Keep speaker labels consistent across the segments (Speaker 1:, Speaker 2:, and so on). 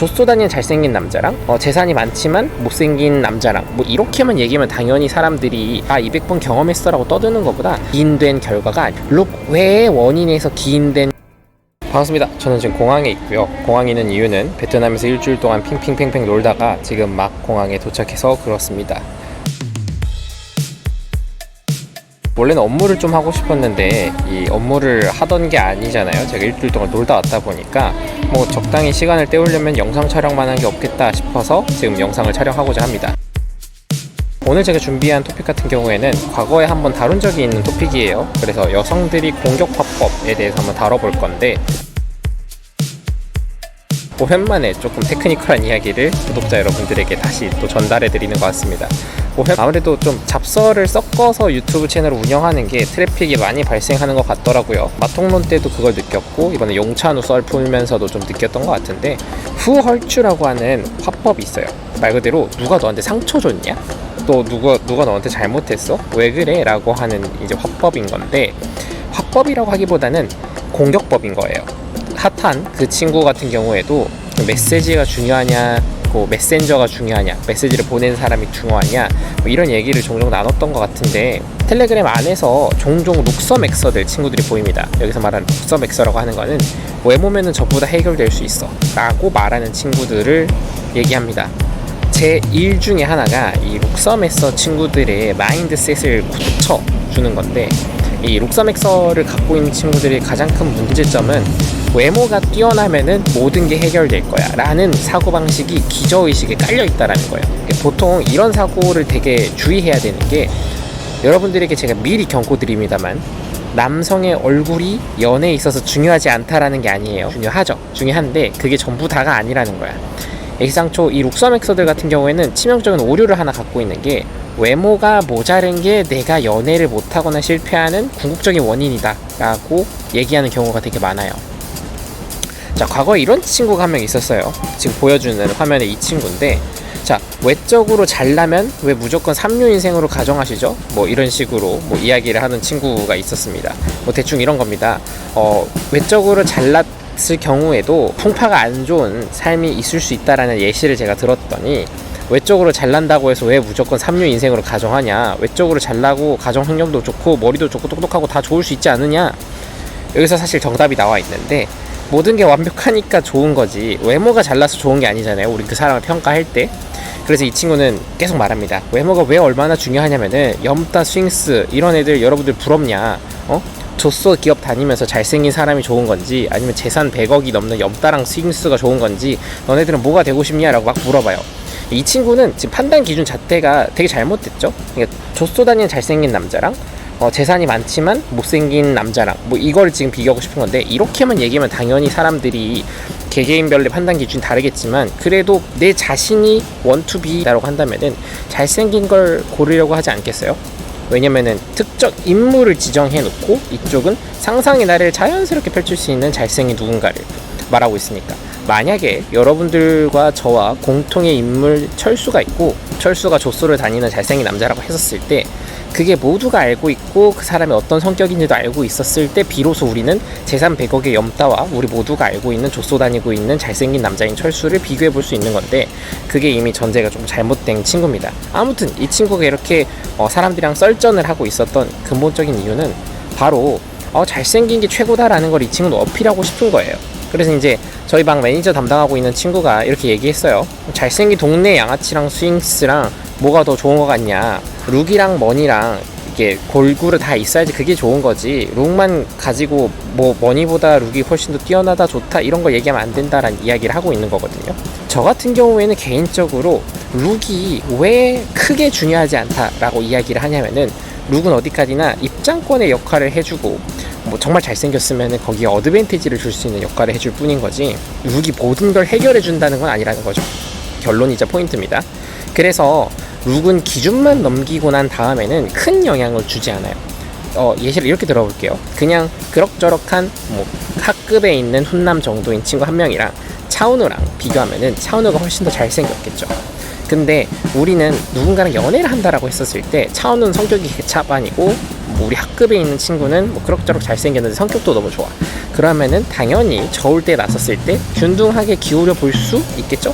Speaker 1: 좆소 다니는 잘생긴 남자랑 재산이 많지만 못생긴 남자랑 뭐 이렇게만 얘기하면 당연히 사람들이 200번 경험했어 라고 떠드는 것보다 기인된 결과가 룩 외의 원인에서 기인된. 반갑습니다. 저는 지금 공항에 있고요. 공항에 있는 이유는 베트남에서 일주일 동안 핑핑팽팽 놀다가 지금 막 공항에 도착해서 그렇습니다. 원래는 업무를 좀 하고 싶었는데 이 업무를 하던 게 아니잖아요. 제가 일주일 동안 놀다 왔다 보니까 뭐 적당히 시간을 때우려면 영상 촬영만 한 게 없겠다 싶어서 지금 영상을 촬영하고자 합니다. 오늘 제가 준비한 토픽 같은 경우에는 과거에 한번 다룬 적이 있는 토픽이에요. 그래서 여성들이 공격 화법에 대해서 한번 다뤄볼 건데, 오랜만에 조금 테크니컬한 이야기를 구독자 여러분들에게 다시 또 전달해 드리는 것 같습니다. 아무래도 좀 잡서를 섞어서 유튜브 채널을 운영하는 게 트래픽이 많이 발생하는 것 같더라고요. 마통론 때도 그걸 느꼈고, 이번에 용찬우 썰 풀면서도 좀 느꼈던 것 같은데, 후헐추라고 하는 화법이 있어요. 말 그대로 누가 너한테 상처 줬냐? 또 누가 너한테 잘못했어? 왜 그래? 라고 하는 이제 화법인 건데, 화법이라고 하기보다는 공격법인 거예요. 핫한 그 친구 같은 경우에도 메시지가 중요하냐, 메신저가 중요하냐, 메시지를 보낸 사람이 중요하냐, 뭐 이런 얘기를 종종 나눴던 것 같은데, 텔레그램 안에서 종종 룩서맥서들 친구들이 보입니다. 여기서 말하는 룩서맥서라고 하는 거는 외모면은 전부 다 해결될 수 있어 라고 말하는 친구들을 얘기합니다. 제 일 중에 하나가 이 룩서맥서 친구들의 마인드셋을 고쳐주는 건데, 이 룩서맥서를 갖고 있는 친구들의 가장 큰 문제점은 외모가 뛰어나면은 모든 게 해결될 거야 라는 사고방식이 기저의식에 깔려있다라는 거예요. 보통 이런 사고를 되게 주의해야 되는 게, 여러분들에게 제가 미리 경고드립니다만, 남성의 얼굴이 연애에 있어서 중요하지 않다라는 게 아니에요. 중요하죠. 중요한데 그게 전부 다가 아니라는 거야. 애시당초 이 룩서맥서들 같은 경우에는 치명적인 오류를 하나 갖고 있는 게, 외모가 모자른 게 내가 연애를 못하거나 실패하는 궁극적인 원인이다 라고 얘기하는 경우가 되게 많아요. 자, 과거에 이런 친구가 한 명 있었어요. 지금 보여주는 화면에 이 친구인데, 자, 외적으로 잘나면 왜 무조건 삼류인생으로 가정하시죠? 뭐 이런 식으로 뭐 이야기를 하는 친구가 있었습니다. 뭐 대충 이런 겁니다. 외적으로 잘났을 경우에도 풍파가 안 좋은 삶이 있을 수 있다라는 예시를 제가 들었더니, 외적으로 잘난다고 해서 왜 무조건 삼류 인생으로 가정하냐, 외적으로 잘나고 가정 환경도 좋고 머리도 좋고 똑똑하고 다 좋을 수 있지 않느냐. 여기서 사실 정답이 나와 있는데, 모든 게 완벽하니까 좋은 거지 외모가 잘나서 좋은 게 아니잖아요, 우리 그 사람을 평가할 때. 그래서 이 친구는 계속 말합니다. 외모가 왜 얼마나 중요하냐면은, 염따 스윙스 이런 애들 여러분들 부럽냐? 좆소 기업 다니면서 잘생긴 사람이 좋은 건지, 아니면 재산 100억이 넘는 염따랑 스윙스가 좋은 건지, 너네들은 뭐가 되고 싶냐? 라고 막 물어봐요. 이 친구는 지금 판단 기준 자체가 되게 잘못됐죠. 그러니까 좆소 다니는 잘생긴 남자랑 재산이 많지만 못생긴 남자랑 뭐 이걸 지금 비교하고 싶은 건데, 이렇게만 얘기하면 당연히 사람들이 개개인별로 판단 기준이 다르겠지만, 그래도 내 자신이 원투비라고 한다면은 잘생긴 걸 고르려고 하지 않겠어요? 왜냐면은 특정 인물을 지정해 놓고 이쪽은 상상의 나래를 자연스럽게 펼칠 수 있는 잘생긴 누군가를 말하고 있으니까. 만약에 여러분들과 저와 공통의 인물 철수가 있고, 철수가 좆소를 다니는 잘생긴 남자라고 했었을 때, 그게 모두가 알고 있고 그 사람이 어떤 성격인지도 알고 있었을 때, 비로소 우리는 재산 100억의 염따와 우리 모두가 알고 있는 좆소 다니고 있는 잘생긴 남자인 철수를 비교해 볼 수 있는 건데, 그게 이미 전제가 좀 잘못된 친구입니다. 아무튼 이 친구가 이렇게 사람들이랑 썰전을 하고 있었던 근본적인 이유는 바로 잘생긴 게 최고다라는 걸 이 친구는 어필하고 싶은 거예요. 그래서 이제 저희 방 매니저 담당하고 있는 친구가 이렇게 얘기했어요. 잘생긴 동네 양아치랑 스윙스랑 뭐가 더 좋은 것 같냐, 룩이랑 머니랑 이게 골고루 다 있어야지 그게 좋은 거지, 룩만 가지고 뭐 머니보다 룩이 훨씬 더 뛰어나다 좋다 이런 거 얘기하면 안 된다라는 이야기를 하고 있는 거거든요. 저 같은 경우에는 개인적으로 룩이 왜 크게 중요하지 않다라고 이야기를 하냐면은, 룩은 어디까지나 입장권의 역할을 해주고, 뭐 정말 잘생겼으면 거기에 어드밴티지를 줄 수 있는 역할을 해줄 뿐인 거지, 룩이 모든 걸 해결해 준다는 건 아니라는 거죠. 결론이자 포인트입니다. 그래서 룩은 기준만 넘기고 난 다음에는 큰 영향을 주지 않아요. 예시를 이렇게 들어볼게요. 그냥 그럭저럭한 뭐 학급에 있는 훈남 정도인 친구 한 명이랑 차은우랑 비교하면은 차은우가 훨씬 더 잘생겼겠죠. 근데 우리는 누군가랑 연애를 한다라고 했었을 때, 차은우는 성격이 개차반이고 우리 학급에 있는 친구는 뭐 그럭저럭 잘생겼는데 성격도 너무 좋아. 그러면은 당연히 저울 때 나섰을 때 균등하게 기울여 볼 수 있겠죠?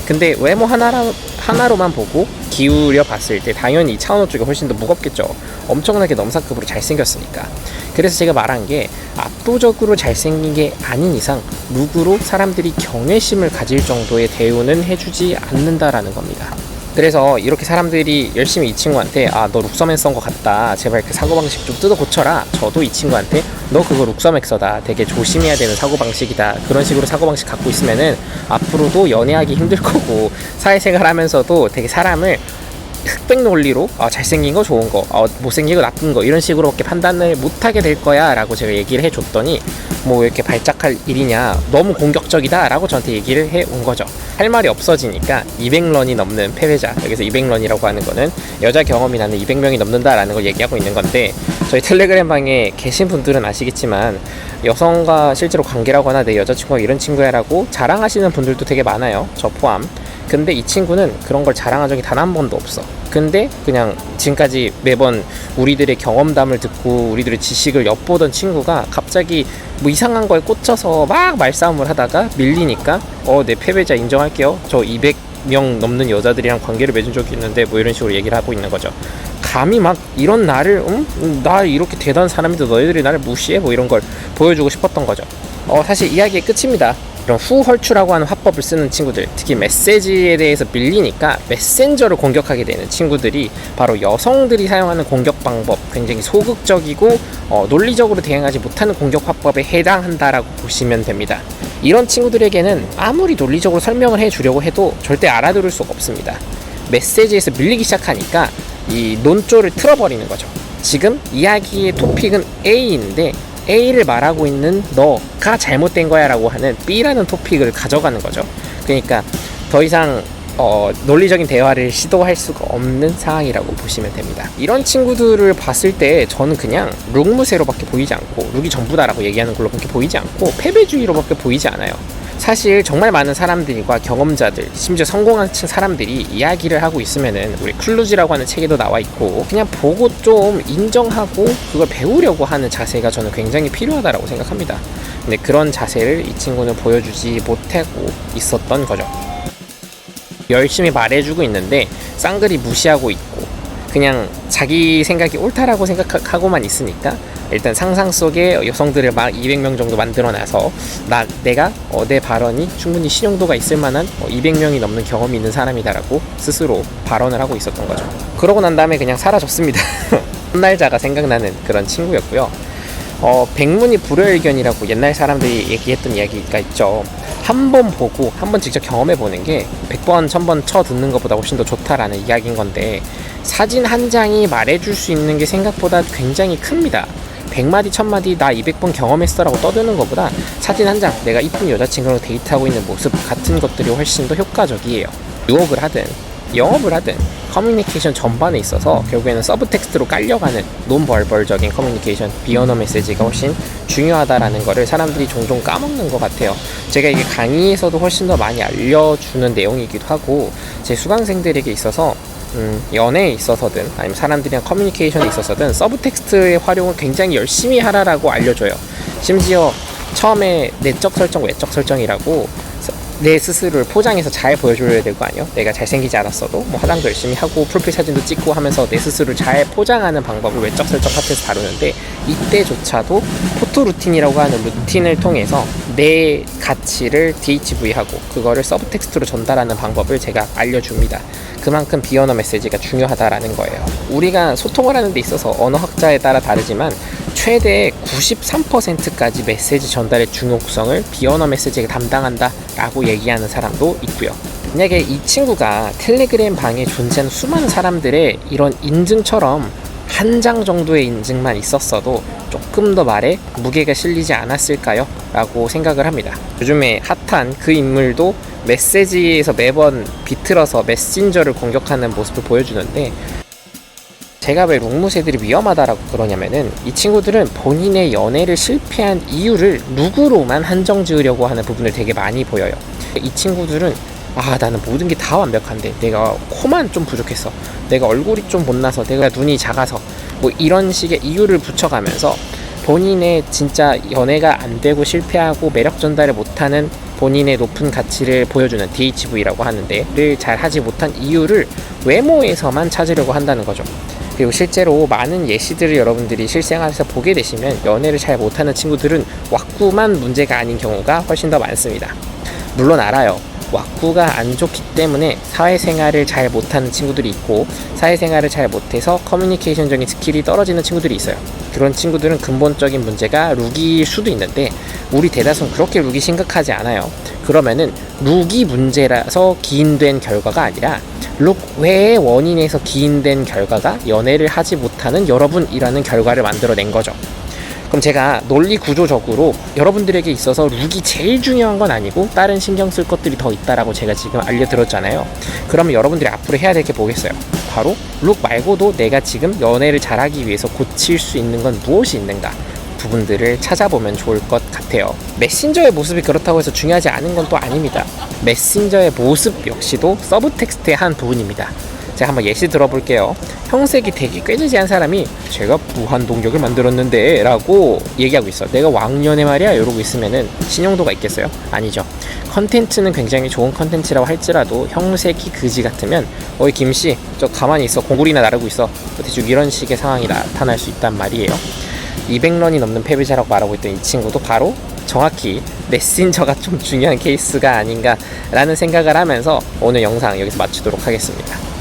Speaker 1: 근데 외모 하나로만 보고 기울여 봤을 때 당연히 차은우 쪽이 훨씬 더 무겁겠죠. 엄청나게 넘사급으로 잘생겼으니까. 그래서 제가 말한 게 압도적으로 잘생긴 게 아닌 이상 룩으로 사람들이 경외심을 가질 정도의 대우는 해주지 않는다라는 겁니다. 그래서 이렇게 사람들이 열심히 이 친구한테 너 룩서맨 썬 거 같다, 제발 그 사고방식 좀 뜯어 고쳐라. 저도 이 친구한테 너 그거 룩서맥서다, 되게 조심해야 되는 사고방식이다, 그런 식으로 사고방식 갖고 있으면은 앞으로도 연애하기 힘들 거고 사회생활 하면서도 되게 사람을 흑백 논리로 잘생긴 거 좋은 거, 못생긴 거 나쁜 거 이런 식으로밖에 판단을 못하게 될 거야 라고 제가 얘기를 해줬더니 뭐 왜 이렇게 발작할 일이냐, 너무 공격적이다 라고 저한테 얘기를 해온 거죠. 할 말이 없어지니까 200런이 넘는 패배자, 여기서 200런이라고 하는 거는 여자 경험이 나는 200명이 넘는다 라는 걸 얘기하고 있는 건데, 저희 텔레그램 방에 계신 분들은 아시겠지만 여성과 실제로 관계를 하거나 내 여자친구가 이런 친구야 라고 자랑하시는 분들도 되게 많아요, 저 포함. 근데 이 친구는 그런 걸 자랑한 적이 단 한 번도 없어. 근데 그냥 지금까지 매번 우리들의 경험담을 듣고 우리들의 지식을 엿보던 친구가 갑자기 뭐 이상한 거에 꽂혀서 막 말싸움을 하다가 밀리니까 내 패배자 인정할게요, 저 200명 넘는 여자들이랑 관계를 맺은 적이 있는데 뭐 이런 식으로 얘기를 하고 있는 거죠. 감히 막 이런 나를 나 이렇게 대단한 사람인데 너희들이 나를 무시해? 뭐 이런 걸 보여주고 싶었던 거죠. 사실 이야기의 끝입니다. 이런 후헐추라고 하는 화법을 쓰는 친구들, 특히 메시지에 대해서 밀리니까 메신저를 공격하게 되는 친구들이 바로 여성들이 사용하는 공격 방법, 굉장히 소극적이고 논리적으로 대응하지 못하는 공격 화법에 해당한다라고 보시면 됩니다. 이런 친구들에게는 아무리 논리적으로 설명을 해주려고 해도 절대 알아들을 수가 없습니다. 메시지에서 밀리기 시작하니까 이 논조를 틀어버리는 거죠. 지금 이야기의 토픽은 A인데 A를 말하고 있는 너가 잘못된 거야 라고 하는 B라는 토픽을 가져가는 거죠. 그러니까 더 이상 논리적인 대화를 시도할 수가 없는 상황이라고 보시면 됩니다. 이런 친구들을 봤을 때 저는 그냥 룩무새로밖에 보이지 않고, 룩이 전부다라고 얘기하는 걸로밖에 보이지 않고 패배주의로밖에 보이지 않아요. 사실 정말 많은 사람들과 경험자들, 심지어 성공한 사람들이 이야기를 하고 있으면은 우리 클루지라고 하는 책에도 나와 있고 그냥 보고 좀 인정하고 그걸 배우려고 하는 자세가 저는 굉장히 필요하다라고 생각합니다. 근데 그런 자세를 이 친구는 보여주지 못하고 있었던 거죠. 열심히 말해주고 있는데 쌍글이 무시하고 있고 그냥 자기 생각이 옳다라고 생각하고만 있으니까 일단 상상 속에 여성들을 막 200명 정도 만들어놔서 내가 내 발언이 충분히 신용도가 있을 만한 200명이 넘는 경험이 있는 사람이다라고 스스로 발언을 하고 있었던 거죠. 그러고 난 다음에 그냥 사라졌습니다. 훗날자가 생각나는 그런 친구였고요. 백문이 불여일견이라고 옛날 사람들이 얘기했던 이야기가 있죠. 한 번 보고 한 번 직접 경험해보는 게 100번 1000번 쳐듣는 것보다 훨씬 더 좋다라는 이야기인 건데, 사진 한 장이 말해줄 수 있는 게 생각보다 굉장히 큽니다. 100마디 1000마디 나 200번 경험했어 라고 떠드는 것보다 사진 한 장, 내가 이쁜 여자친구랑 데이트하고 있는 모습 같은 것들이 훨씬 더 효과적이에요. 유혹을 하든 영업을 하든 커뮤니케이션 전반에 있어서 결국에는 서브텍스트로 깔려가는 논벌벌적인 커뮤니케이션, 비언어 메시지가 훨씬 중요하다라는 거를 사람들이 종종 까먹는 것 같아요. 제가 이게 강의에서도 훨씬 더 많이 알려주는 내용이기도 하고, 제 수강생들에게 있어서 연애에 있어서든 아니면 사람들이랑 커뮤니케이션에 있어서든 서브텍스트의 활용을 굉장히 열심히 하라라고 알려줘요. 심지어 처음에 내적 설정, 외적 설정이라고 내 스스로를 포장해서 잘 보여줘야 될 거 아니에요. 내가 잘생기지 않았어도 뭐 화장도 열심히 하고 프로필 사진도 찍고 하면서 내 스스로를 잘 포장하는 방법을 외적 설정 파트에서 다루는데, 이때조차도 포토 루틴이라고 하는 루틴을 통해서 내 가치를 DHV하고 그거를 서브텍스트로 전달하는 방법을 제가 알려줍니다. 그만큼 비언어 메시지가 중요하다라는 거예요. 우리가 소통을 하는 데 있어서 언어학자에 따라 다르지만 최대 93%까지 메시지 전달의 중요성을 비언어 메시지가 담당한다 라고 얘기하는 사람도 있고요. 만약에 이 친구가 텔레그램 방에 존재하는 수많은 사람들의 이런 인증처럼 한 장 정도의 인증만 있었어도 조금 더 말에 무게가 실리지 않았을까요? 라고 생각을 합니다. 요즘에 핫한 그 인물도 메시지에서 매번 비틀어서 메신저를 공격하는 모습을 보여주는데, 제가 왜 룩무새들이 위험하다라고 그러냐면은 이 친구들은 본인의 연애를 실패한 이유를 룩으로만 한정 지으려고 하는 부분을 되게 많이 보여요. 이 친구들은 나는 모든 게 다 완벽한데 내가 코만 좀 부족했어, 내가 얼굴이 좀 못나서, 내가 눈이 작아서, 뭐 이런 식의 이유를 붙여가면서 본인의 진짜 연애가 안 되고 실패하고 매력 전달을 못하는 본인의 높은 가치를 보여주는 DHV라고 하는데,를 잘 하지 못한 이유를 외모에서만 찾으려고 한다는 거죠. 그리고 실제로 많은 예시들을 여러분들이 실생활에서 보게 되시면 연애를 잘 못하는 친구들은 왁구만 문제가 아닌 경우가 훨씬 더 많습니다. 물론 알아요. 왁구가 안 좋기 때문에 사회생활을 잘 못하는 친구들이 있고, 사회생활을 잘 못해서 커뮤니케이션적인 스킬이 떨어지는 친구들이 있어요. 그런 친구들은 근본적인 문제가 룩일 수도 있는데, 우리 대다수는 그렇게 룩이 심각하지 않아요. 그러면은 룩이 문제라서 기인된 결과가 아니라 룩 외의 원인에서 기인된 결과가 연애를 하지 못하는 여러분이라는 결과를 만들어낸 거죠. 그럼 제가 논리 구조적으로 여러분들에게 있어서 룩이 제일 중요한 건 아니고 다른 신경 쓸 것들이 더 있다라고 제가 지금 알려드렸잖아요. 그러면 여러분들이 앞으로 해야 될 게 뭐겠어요? 바로 룩 말고도 내가 지금 연애를 잘하기 위해서 고칠 수 있는 건 무엇이 있는가 부분들을 찾아보면 좋을 것 같아요. 메신저의 모습이 그렇다고 해서 중요하지 않은 건 또 아닙니다. 메신저의 모습 역시도 서브텍스트의 한 부분입니다. 제가 한번 예시 들어볼게요. 형색이 되게 꾀지지한 사람이 제가 무한동력을 만들었는데 라고 얘기하고 있어. 내가 왕년에 말이야 이러고 있으면은 신용도가 있겠어요? 아니죠. 컨텐츠는 굉장히 좋은 컨텐츠라고 할지라도 형색이 그지 같으면 어이 김씨 저 가만히 있어, 공구리나 나르고 있어, 대충 이런 식의 상황이 나타날 수 있단 말이에요. 200런이 넘는 패배자라고 말하고 있던 이 친구도 바로 정확히 메신저가 좀 중요한 케이스가 아닌가 라는 생각을 하면서 오늘 영상 여기서 마치도록 하겠습니다.